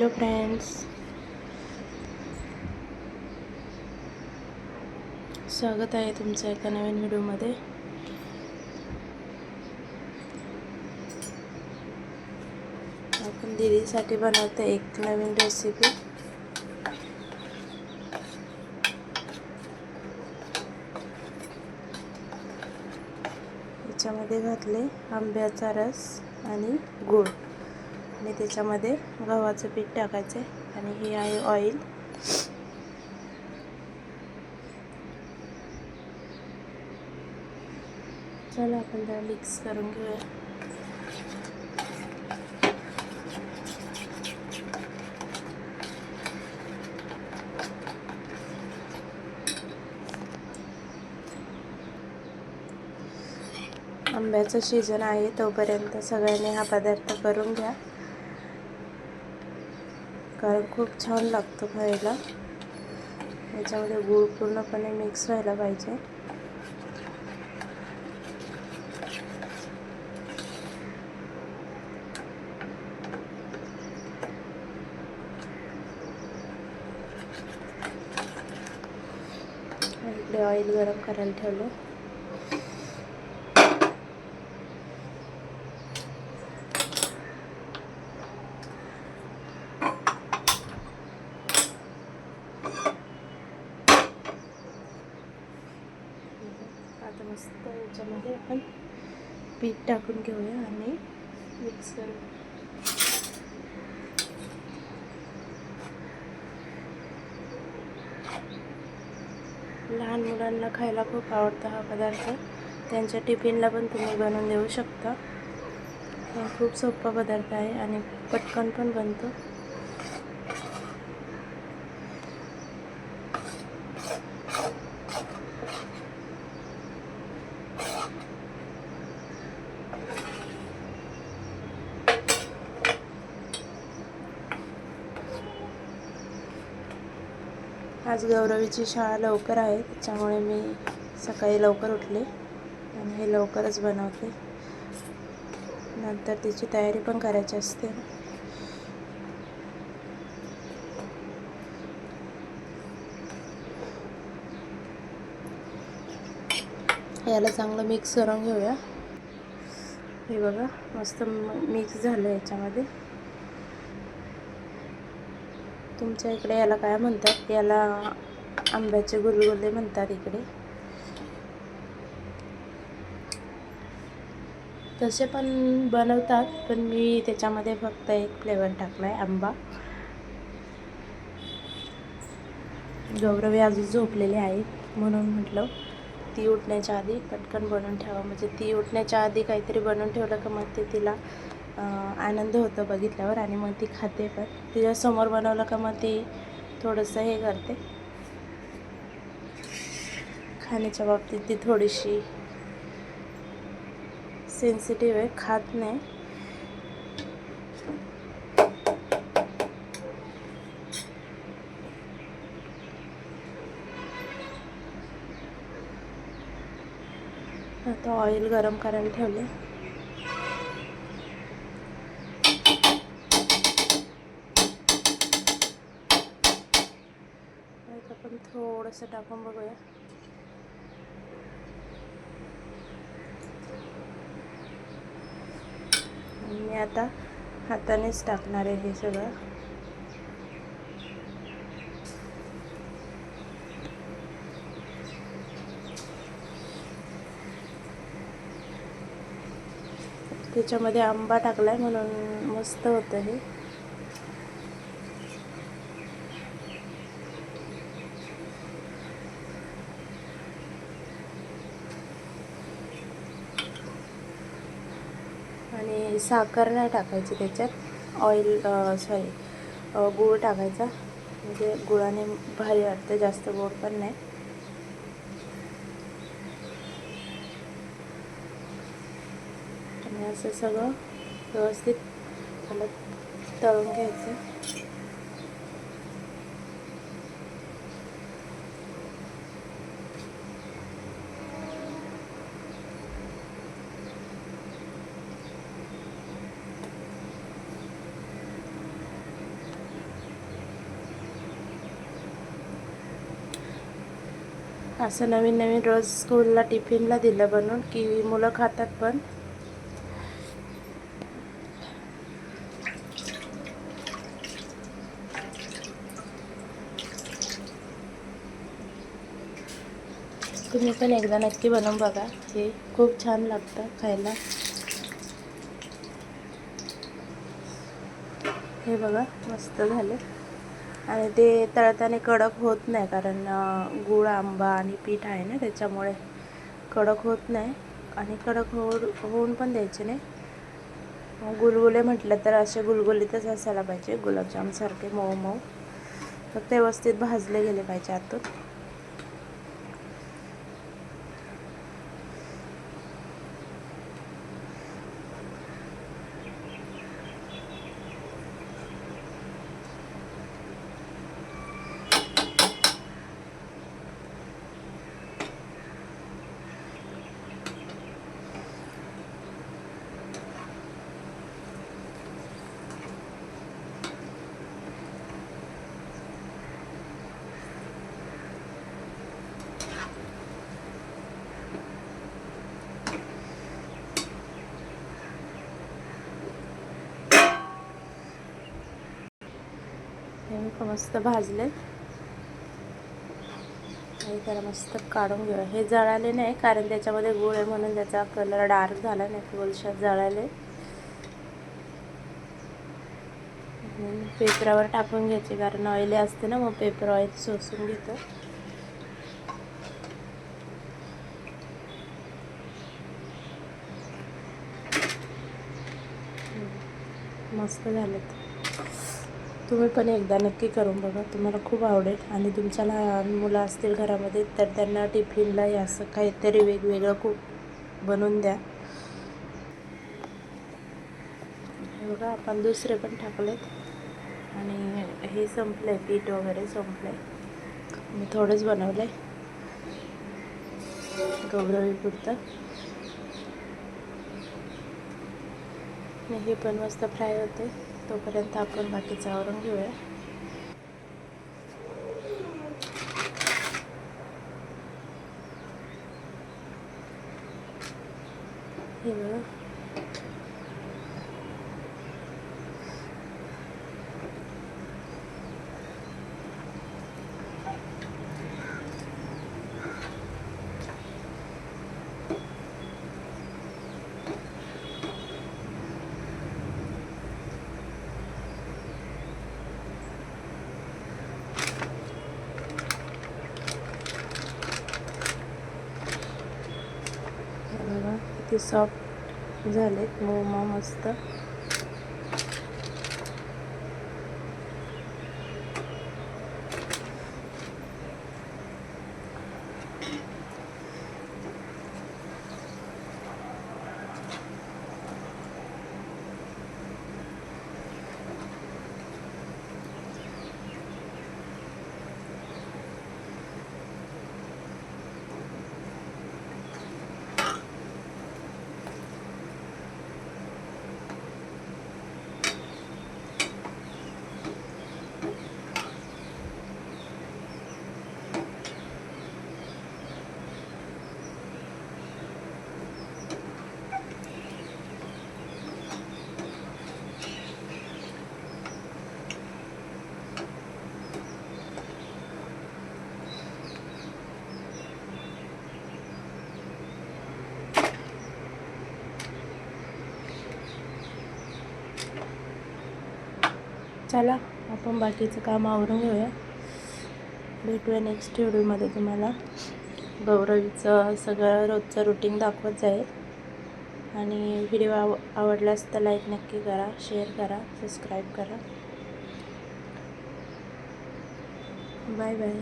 Hello friends, स्वागत आहे तुमचं एका नवीन व्हिडिओमध्ये. आपण दीदीसाठी बनवते एक नवीन रेसिपी. याच्यामध्ये घातले आंब्याचा रस आणि गूळ आणि त्याच्यामध्ये गव्हाचं पीठ टाकायचे आणि हे आहे ऑइल. चला आपण त्याला मिक्स करून घेऊया. आंब्याचं सीजन आहे तोपर्यंत सगळ्यांनी हा पदार्थ करून घ्या, कारण खूप छान लागतो खायला. याच्यामध्ये गूळ पूर्णपणे मिक्स व्हायला पाहिजे. इकडे ऑइल गरम करायला ठेवलं. आता मस्त याच्यामध्ये आपण पीठ टाकून घेऊया आणि मिक्स करू. लहान मुलांना खायला खूप आवडतो हा पदार्थ. त्यांच्या टिफिनला पण तुम्ही बनवून देऊ शकता. हा खूप सोपा पदार्थ आहे आणि पटकन पण बनतो. आज गौरवीची शाळा लवकर आहे, त्याच्यामुळे मी सकाळी लवकर उठले आणि हे लवकरच बनवते. नंतर तिची तयारी पण करायची असते. याला चांगलं मिक्स करून घेऊया. हे बघा, मस्त मिक्स झालं याच्यामध्ये. तुमच्या इकडे याला काय म्हणतात? याला आंब्याचे गुलगुले म्हणतात इकडे. तसे पण बनवतात, पण मी त्याच्यामध्ये फक्त एक फ्लेवर टाकलाय, आंबा. गौरवी अजून झोपलेली आहे म्हणून म्हटलं ती उठण्याच्या आधी पटकन बनवून ठेवा. म्हणजे ती उठण्याच्या आधी काहीतरी बनवून ठेवलं का मग ते तिला आनंद होतो बघितल्यावर आणि मग ती खाते पण. तिच्यासमोर बनवलं का मग ती थोडंसं हे करते. खाण्याच्या बाबतीत ती थोडीशी सेन्सिटिव्ह आहे, खात नाही. आता ऑइल गरम करायला ठेवले. आपण थोडंसं टाकून बघूया. मी आता हातानेच टाकणार आहे हे सगळं. त्याच्यामध्ये आंबा टाकलाय म्हणून मस्त होतं हे. आणि साखर नाही टाकायची त्याच्यात, गूळ टाकायचा. म्हणजे गुळाने भारी वाटते, जास्त गोड पण नाही. आणि असं सगळं व्यवस्थित त्याला तळून घ्यायचं. असं नवीन नवीन रोज स्कूलला टिफिनला दिलं बनवून की मुलं खातात पण. तुम्ही पण एकदा नक्की बनवून बघा, हे खूप छान लागतं खायला. हे बघा मस्त झाले आणि ते तळताने कडक होत नाही, कारण गूळ आंबा आणि पीठ आहे ना त्याच्यामुळे कडक होत नाही. आणि कडक होऊन पण द्यायचे नाही. गुलगुले म्हटलं तर असे गुलगुलीतच असायला पाहिजे, गुलाबजामसारखे मऊ मऊ, फक्त व्यवस्थित भाजले गेले पाहिजे आतून. हे मस्त भाजले. हे त्याला मस्त काढून घेऊया. हे जळाले नाही, कारण त्याच्यामध्ये गूळ आहे म्हणून त्याचा कलर डार्क झाला नाही, फुलशात जळाले. पेपरावर टाकून घ्यायचे, कारण ऑइली असते ना, मग पेपर ऑइल शोषून घेतं. मस्त झालेत. तुम्ही पण एकदा नक्की करून बघा, तुम्हाला खूप आवडेल. आणि तुमच्या लहान मुलं असतील घरामध्ये तर त्यांना टिफिनला असं काहीतरी वेगवेगळं खूप बनवून द्या. हे बघा आपण दुसरे पण टाकलेत आणि हे संपलं आहे, पीठ वगैरे संपलं आहे. मी थोडंच बनवलं आहे गौरवीपुरतं. हे पण मस्त फ्राय होते, तोपर्यंत आपण बाकीचं आवरून घेऊया. हे बघा किती सॉफ्ट झालेत, मऊ मऊ मस्त. चला आपण बाकीचं काम आवरून घेऊया. भेटूया नेक्स्ट व्हिडिओमध्ये. तुम्हाला गौरवीचं सगळं रोजचं रुटीन दाखवत जाईल. आणि व्हिडिओ आवडल्यास तर लाईक नक्की करा, शेअर करा, सबस्क्राईब करा. Bye bye.